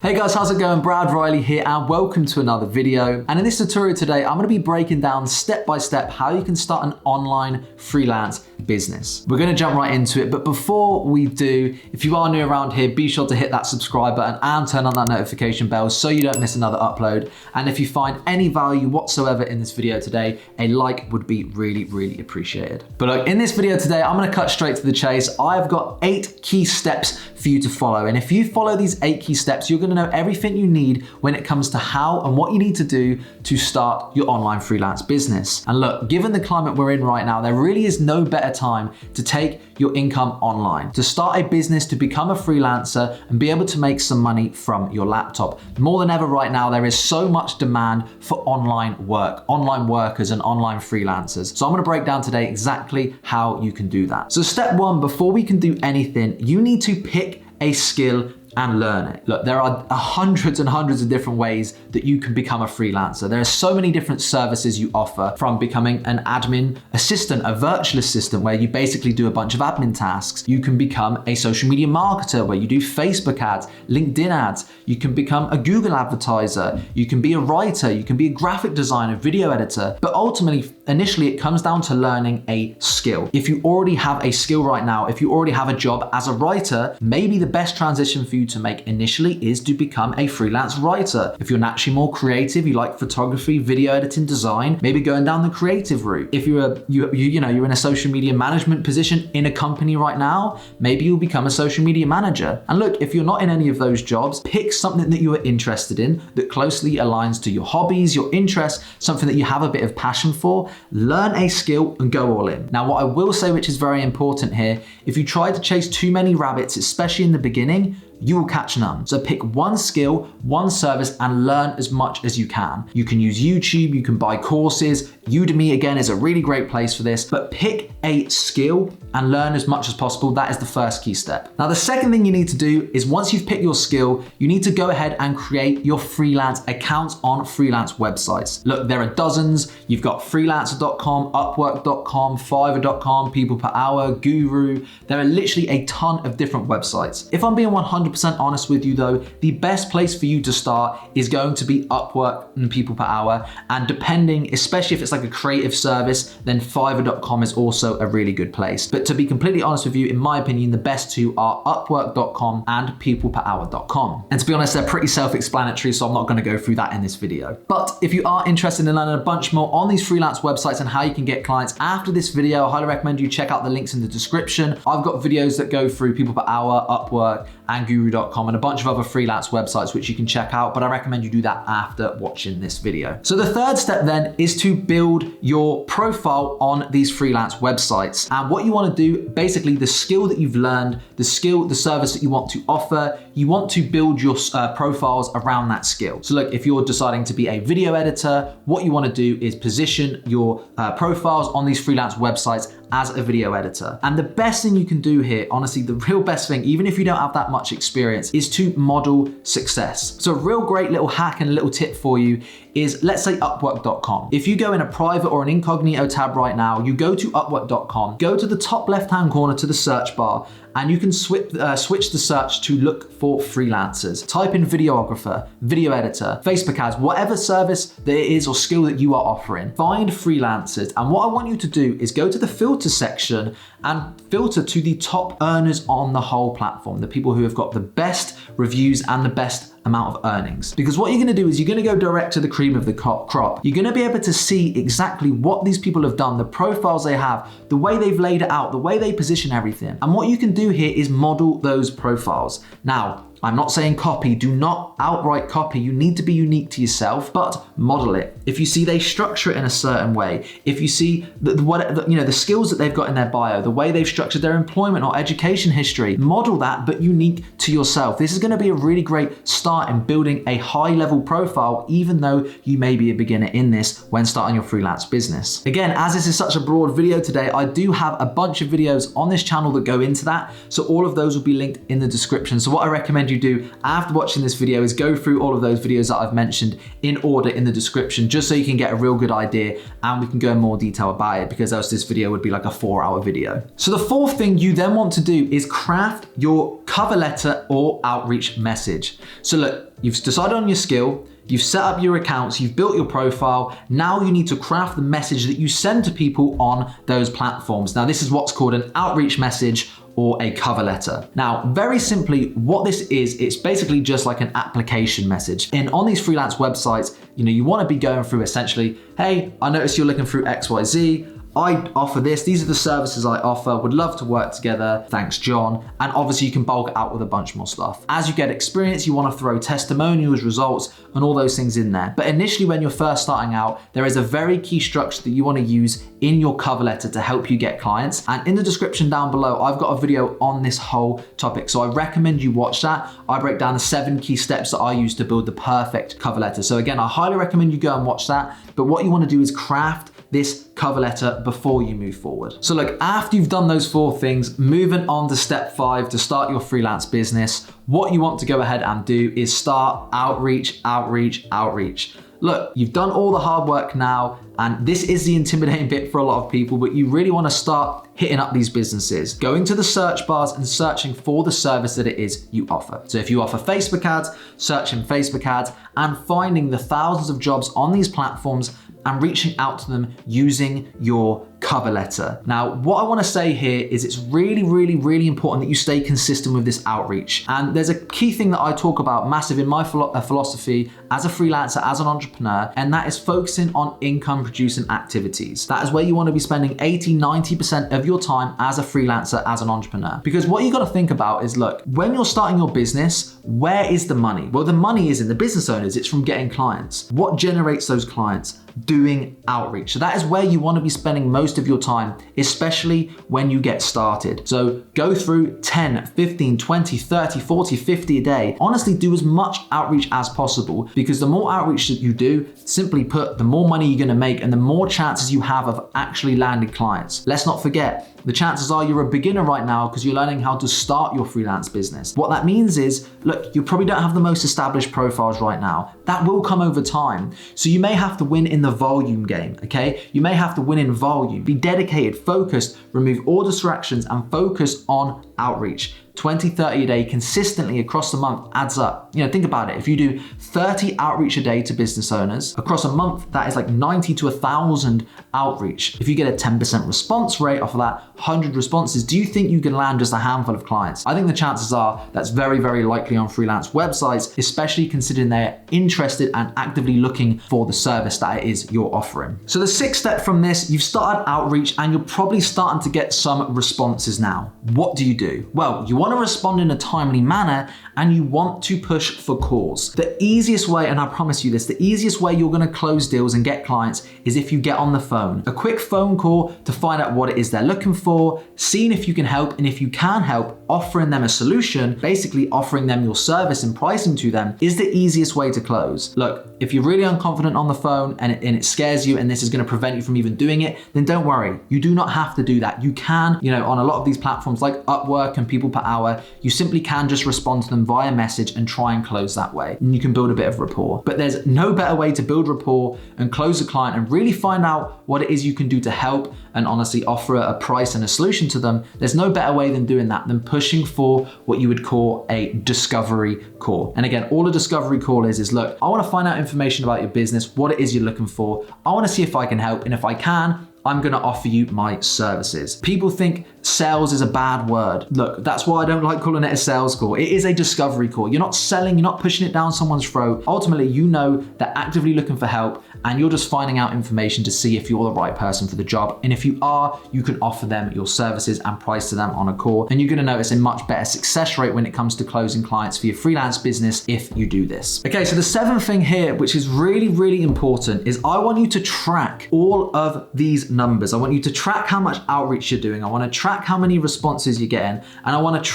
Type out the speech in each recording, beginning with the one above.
Hey guys, how's it going? Brad Riley here and welcome to another video. And in this tutorial today, I'm gonna be breaking down step by step how you can start an online freelance business. We're gonna jump right into it, but before we do, if you are new around here, be sure to hit that subscribe button and turn on that notification bell so you don't miss another upload. And if you find any value whatsoever in this video today, a like would be really appreciated. But look, in this video today, I'm gonna cut straight to the chase. I've got 8 key steps for you to follow. And if you follow these 8 key steps, you're gonna know everything you need when it comes to how and what you need to do to start your online freelance business. And look, given the climate we're in right now, there really is no better time to take your income online, to start a business, to become a freelancer and be able to make some money from your laptop. More than ever right now, there is so much demand for online work, online workers and online freelancers. So I'm gonna break down today exactly how you can do that. So step 1, before we can do anything, you need to pick a skill and learn it. Look, there are hundreds and hundreds of different ways that you can become a freelancer. There are so many different services you offer, from becoming an admin assistant, a virtual assistant where you basically do a bunch of admin tasks. You can become a social media marketer where you do Facebook ads, LinkedIn ads. You can become a Google advertiser. You can be a writer. You can be a graphic designer, video editor. But ultimately, initially, it comes down to learning a skill. If you already have a skill right now, if you already have a job as a writer, maybe the best transition for you to make initially is to become a freelance writer. If you're naturally more creative, you like photography, video editing, design, maybe going down the creative route. If you're in a social media management position in a company right now, maybe you'll become a social media manager. And look, if you're not in any of those jobs, pick something that you are interested in that closely aligns to your hobbies, your interests, something that you have a bit of passion for. Learn a skill and go all in. Now, what I will say, which is very important here, if you try to chase too many rabbits, especially in the beginning, you will catch none. So pick one skill, one service, and learn as much as you can. You can use YouTube, you can buy courses. Udemy, again, is a really great place for this, but pick a skill and learn as much as possible. That is the first key step. Now, the second thing you need to do is once you've picked your skill, you need to go ahead and create your freelance accounts on freelance websites. Look, there are dozens. You've got freelancer.com, upwork.com, fiverr.com, PeoplePerHour, Guru. There are literally a ton of different websites. If I'm being 100% honest with you though, the best place for you to start is going to be Upwork and PeoplePerHour. And depending, especially if it's like a creative service, then fiverr.com is also a really good place. But to be completely honest with you, in my opinion, the best two are upwork.com and peopleperhour.com. And to be honest, they're pretty self-explanatory, so I'm not gonna go through that in this video. But if you are interested in learning a bunch more on these freelance websites and how you can get clients after this video, I highly recommend you check out the links in the description. I've got videos that go through PeoplePerHour, Upwork, and Guru.com and a bunch of other freelance websites which you can check out, but I recommend you do that after watching this video. So the third step then is to build your profile on these freelance websites. And what you want to do, basically the skill that you've learned, the service that you want to offer, you want to build your profiles around that skill. So look, if you're deciding to be a video editor, what you want to do is position your profiles on these freelance websites as a video editor. And the best thing you can do here, honestly, the real best thing, even if you don't have that much experience, is to model success. So a real great little hack and a little tip for you is, let's say upwork.com. If you go in a private or an incognito tab right now, you go to upwork.com, go to the top left-hand corner to the search bar, and you can switch the search to look for freelancers. Type in videographer, video editor, Facebook ads, whatever service that it is or skill that you are offering. Find freelancers. And what I want you to do is go to the filter section and filter to the top earners on the whole platform, the people who have got the best reviews and the best amount of earnings. Because what you're gonna do is you're gonna go direct to the cream of the crop. You're gonna be able to see exactly what these people have done, the profiles they have, the way they've laid it out, the way they position everything. And what you can do here is model those profiles. Now, I'm not saying copy, do not outright copy. You need to be unique to yourself, but model it. If you see they structure it in a certain way, if you see the skills that they've got in their bio, the way they've structured their employment or education history, model that, but unique to yourself. This is gonna be a really great start in building a high level profile, even though you may be a beginner in this when starting your freelance business. Again, as this is such a broad video today, I do have a bunch of videos on this channel that go into that. So all of those will be linked in the description. So what I recommend recommend you do after watching this video is go through all of those videos that I've mentioned in order in the description, just so you can get a real good idea and we can go in more detail about it, because else this video would be like a 4-hour video. So the fourth thing you then want to do is craft your cover letter or outreach message. So look, you've decided on your skill, you've set up your accounts, you've built your profile. Now you need to craft the message that you send to people on those platforms. Now this is what's called an outreach message or a cover letter. Now, very simply, what this is, it's basically just like an application message. And on these freelance websites, you want to be going through essentially, hey, I noticed you're looking through XYZ. I offer this, these are the services I offer, would love to work together, thanks John. And obviously you can bulk it out with a bunch more stuff. As you get experience, you want to throw testimonials, results, and all those things in there. But initially when you're first starting out, there is a very key structure that you want to use in your cover letter to help you get clients. And in the description down below, I've got a video on this whole topic. So I recommend you watch that. I break down the 7 key steps that I use to build the perfect cover letter. So again, I highly recommend you go and watch that. But what you want to do is craft this cover letter before you move forward. So look, after you've done those 4 things, moving on to step 5 to start your freelance business, what you want to go ahead and do is start outreach, outreach, outreach. Look, you've done all the hard work now, and this is the intimidating bit for a lot of people, but you really want to start hitting up these businesses, going to the search bars and searching for the service that it is you offer. So if you offer Facebook ads, searching Facebook ads and finding the thousands of jobs on these platforms and reaching out to them using your cover letter. Now, what I want to say here is it's really, really, really important that you stay consistent with this outreach. And there's a key thing that I talk about massive in my philosophy as a freelancer, as an entrepreneur, and that is focusing on income producing activities. That is where you want to be spending 80-90% of your time as a freelancer, as an entrepreneur. Because what you got to think about is, look, when you're starting your business, where is the money? Well, the money is in the business owners. It's from getting clients. What generates those clients? Doing outreach. So that is where you want to be spending most of your time, especially when you get started. So go through 10, 15, 20, 30, 40, 50 a day. Honestly, do as much outreach as possible, because the more outreach that you do, simply put, the more money you're going to make and the more chances you have of actually landing clients. Let's not forget, the chances are you're a beginner right now because you're learning how to start your freelance business. What that means is, look, you probably don't have the most established profiles right now. That will come over time. So you may have to win in the volume game, okay? You may have to win in volume. Be dedicated, focused, remove all distractions and focus on outreach. 20, 30 a day consistently across the month adds up. Think about it. If you do 30 outreach a day to business owners, across a month, that is like 90 to 1,000 outreach. If you get a 10% response rate off of that, 100 responses, do you think you can land just a handful of clients? I think the chances are that's very, very likely on freelance websites, especially considering they're interested and actively looking for the service that it is you're offering. So the 6th step from this, you've started outreach and you're probably starting to get some responses now. What do you do? Well, you want to respond in a timely manner and you want to push for calls. The easiest way, and I promise you this, the easiest way you're going to close deals and get clients is if you get on the phone. A quick phone call to find out what it is they're looking for, seeing if you can help, and if you can help, offering them a solution, basically offering them your service and pricing to them, is the easiest way to close. Look, if you're really unconfident on the phone and it scares you and this is going to prevent you from even doing it, then don't worry. You do not have to do that. You can, on a lot of these platforms like Upwork and PeoplePerHour, you simply can just respond to them via message and try and close that way. And you can build a bit of rapport. But there's no better way to build rapport and close a client and really find out what it is you can do to help and honestly offer a price and a solution to them. There's no better way than doing that, than pushing for what you would call a discovery call. And again, all a discovery call is look, I want to find out information about your business, what it is you're looking for. I want to see if I can help. And if I can, I'm going to offer you my services. People think sales is a bad word. Look, that's why I don't like calling it a sales call. It is a discovery call. You're not selling, you're not pushing it down someone's throat. Ultimately, they're actively looking for help and you're just finding out information to see if you're the right person for the job. And if you are, you can offer them your services and price to them on a call. And you're going to notice a much better success rate when it comes to closing clients for your freelance business if you do this. Okay, so the 7th thing here, which is really, really important, is I want you to track all of these numbers. I want you to track how much outreach you're doing. I want to track how many responses you're getting. And I want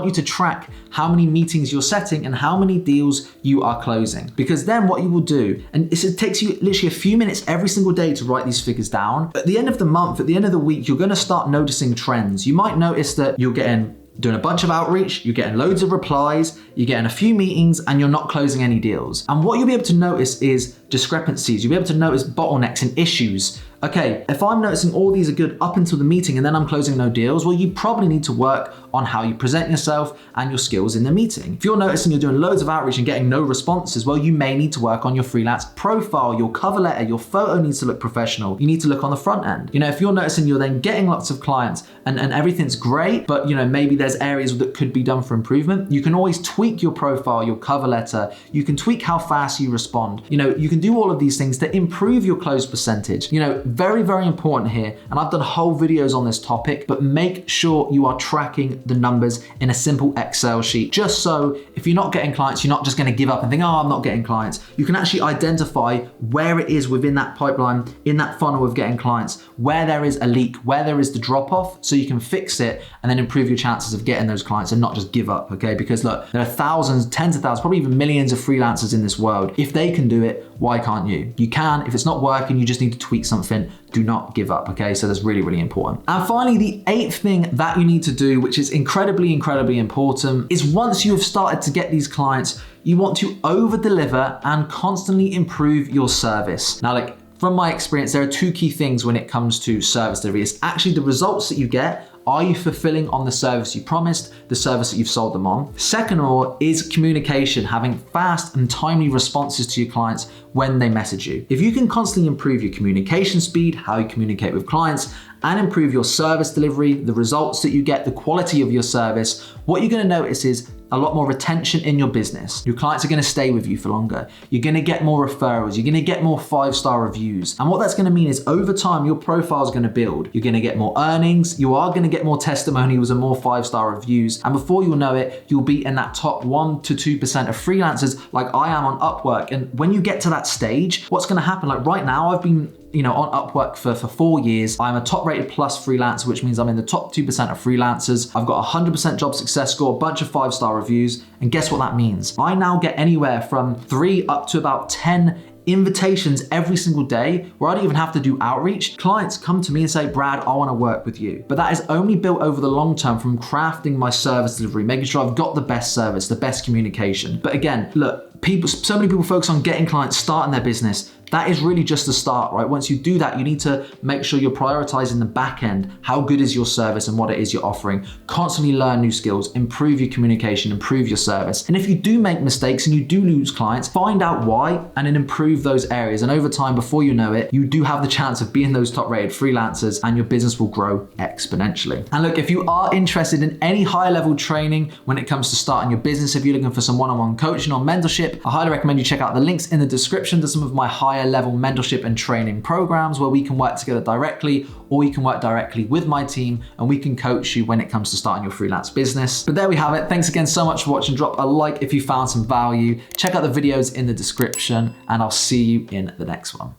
you to track how many meetings you're setting and how many deals you are closing. Because then what you will do, and it takes you literally a few minutes every single day to write these figures down. At the end of the month, at the end of the week, you're going to start noticing trends. You might notice that you're getting doing a bunch of outreach, you're getting loads of replies, you're getting a few meetings, and you're not closing any deals. And what you'll be able to notice is discrepancies. You'll be able to notice bottlenecks and issues. Okay, if I'm noticing all these are good up until the meeting and then I'm closing no deals, well, you probably need to work on how you present yourself and your skills in the meeting. If you're noticing you're doing loads of outreach and getting no responses, well, you may need to work on your freelance profile, your cover letter, your photo needs to look professional. You need to look on the front end. If you're noticing you're then getting lots of clients and everything's great, but maybe there's areas that could be done for improvement, you can always tweak your profile, your cover letter. You can tweak how fast you respond. You can do all of these things to improve your close percentage. Very, very important here. And I've done whole videos on this topic, but make sure you are tracking the numbers in a simple Excel sheet, just so if you're not getting clients, you're not just going to give up and think, oh, I'm not getting clients. You can actually identify where it is within that pipeline, in that funnel of getting clients, where there is a leak, where there is the drop off, so you can fix it and then improve your chances of getting those clients and not just give up, okay? Because look, there are thousands, tens of thousands, probably even millions of freelancers in this world. If they can do it, why can't you? You can. If it's not working, you just need to tweak something. Do not give up, okay? So that's really, really important. And finally, the 8th thing that you need to do, which is incredibly, incredibly important, is once you have started to get these clients, you want to over-deliver and constantly improve your service. Now, from my experience, there are 2 key things when it comes to service delivery. It's actually the results that you get. Are you fulfilling on the service you promised, the service that you've sold them on? Second of all is communication, having fast and timely responses to your clients when they message you. If you can constantly improve your communication speed, how you communicate with clients, and improve your service delivery, the results that you get, the quality of your service, what you're gonna notice is a lot more retention in your business. Your clients are gonna stay with you for longer. You're gonna get more referrals. You're gonna get more 5-star reviews. And what that's gonna mean is over time, your profile is gonna build. You're gonna get more earnings. You are gonna get more testimonials and more 5-star reviews. And before you'll know it, you'll be in that top 1 to 2% of freelancers like I am on Upwork. And when you get to that stage, what's gonna happen? Like right now, I've been on Upwork for 4 years. I'm a top rated plus freelancer, which means I'm in the top 2% of freelancers. I've got a 100% job success score, a bunch of 5-star reviews. And guess what that means? I now get anywhere from 3 up to about 10 invitations every single day where I don't even have to do outreach. Clients come to me and say, Brad, I want to work with you. But that is only built over the long term from crafting my service delivery, making sure I've got the best service, the best communication. But again, look, so many people focus on getting clients, starting their business. That is really just the start, right? Once you do that, you need to make sure you're prioritizing the back end. How good is your service and what it is you're offering? Constantly learn new skills, improve your communication, improve your service. And if you do make mistakes and you do lose clients, find out why and then improve those areas. And over time, before you know it, you do have the chance of being those top rated freelancers and your business will grow exponentially. And look, if you are interested in any higher level training when it comes to starting your business, if you're looking for some one-on-one coaching or mentorship, I highly recommend you check out the links in the description to some of my higher level mentorship and training programs where we can work together directly, or you can work directly with my team and we can coach you when it comes to starting your freelance business. But there we have it. Thanks again so much for watching. Drop a like if you found some value. Check out the videos in the description and I'll see you in the next one.